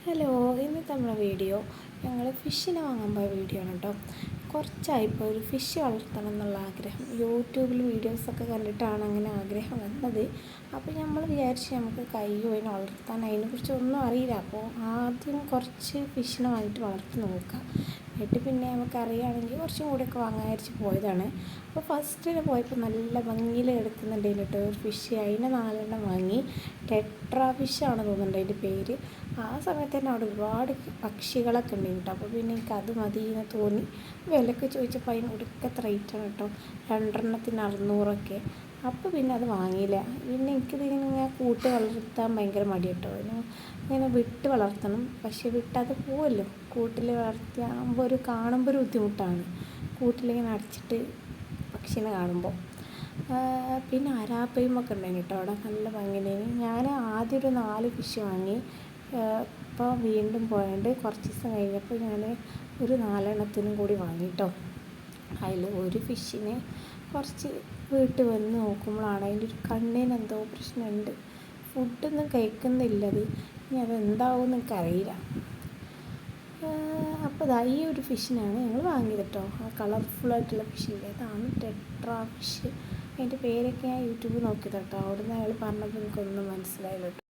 Hello, ഇന്നത്തെ നമ്മുടെ video ഞങ്ങൾ ഫിഷിനെ വാങ്ങാൻ പോയ വീഡിയോ ആണ് കേട്ടോ. കുറച്ചായിപ്പോൾ ഒരു ഫിഷ് വളർത്തണം എന്നുള്ള ആഗ്രഹം. യൂട്യൂബിൽ വീഡിയോസൊക്കെ കണ്ടിട്ടാണ് അങ്ങനെ ആഗ്രഹം വന്നത്. അപ്പോൾ നമ്മൾ വിചാരിച്ച് നമുക്ക് കഴിയുമോ അതിനെ വളർത്താൻ, അതിനെക്കുറിച്ച് ഒന്നും അറിയില്ല. അപ്പോൾ ആദ്യം കുറച്ച് ഫിഷിനെ വാങ്ങിയിട്ട് വളർത്തി നോക്കാം. എന്നിട്ട് പിന്നെ നമുക്കറിയുകയാണെങ്കിൽ കുറച്ചും കൂടിയൊക്കെ വാങ്ങാതിരിച്ച് പോയതാണ്. അപ്പോൾ ഫസ്റ്റിന് പോയപ്പോൾ നല്ല ഭംഗിയിൽ കിടക്കുന്നുണ്ടായിരുന്നു കേട്ടോ ഒരു ഫിഷ്. അതിനെ 4 വാങ്ങി. ടെട്രാ ഫിഷാണ് തോന്നുന്നുണ്ട് അതിൻ്റെ പേര്. ആ സമയത്ത് തന്നെ അവിടെ ഒരുപാട് പക്ഷികളൊക്കെ ഉണ്ടായിരുന്നു കേട്ടോ. അപ്പോൾ പിന്നെ എനിക്ക് അത് മതി എന്ന് തോന്നി. വിലക്ക് ചോദിച്ചപ്പോൾ അതിന് ഒടുക്കത്തെ റേറ്റാണ് കേട്ടോ, 2 600. അപ്പോൾ പിന്നെ അത് വാങ്ങിയില്ല. പിന്നെ എനിക്കിതിങ്ങനെ കൂട്ട് വളർത്താൻ ഭയങ്കര മടി കേട്ടോ. ഇങ്ങനെ വിട്ട് വളർത്തണം, പക്ഷേ വിട്ടത് പോവല്ലോ. കൂട്ടിൽ വളർത്തിയാകുമ്പോൾ കാണുമ്പോൾ ഒരു ബുദ്ധിമുട്ടാണ്, കൂട്ടിലിങ്ങനെ അടച്ചിട്ട് പക്ഷിനെ കാണുമ്പോൾ. പിന്നെ അരാപ്പയുമൊക്കെ ഉണ്ടായിരുന്നു കേട്ടോ അവിടെ, നല്ല ഭംഗിയുണ്ടായിരുന്നു. ഞാൻ ആദ്യം ഒരു 4 ഫിഷ് വാങ്ങി. ഇപ്പോൾ വീണ്ടും പോയത് കുറച്ച് ദിവസം കഴിഞ്ഞപ്പോൾ ഞാൻ ഒരു 4 കൂടി വാങ്ങിട്ടോ. അതിൽ ഒരു ഫിഷിനെ കുറച്ച് വീട്ടിൽ വന്ന് നോക്കുമ്പോഴാണ് അതിൻ്റെ ഒരു കണ്ണിന് എന്തോ പ്രശ്നമുണ്ട്. ഫുഡൊന്നും കഴിക്കുന്നില്ലത്. ഇനി അതെന്താവും എനിക്കറിയില്ല. അപ്പോൾ ഇതാ ഈ ഒരു ഫിഷിനാണ് ഞങ്ങൾ വാങ്ങിയത് കേട്ടോ. ആ കളർഫുള്ളായിട്ടുള്ള ഫിഷില്ലേ, അതാണ് ടെട്രാ ഫിഷ്. അതിൻ്റെ പേരൊക്കെ ഞാൻ യൂട്യൂബിൽ നോക്കിയത് കേട്ടോ. അവിടെ നിന്ന് അയാൾ പറഞ്ഞപ്പോൾ എനിക്കൊന്നും മനസ്സിലായില്ല കേട്ടോ.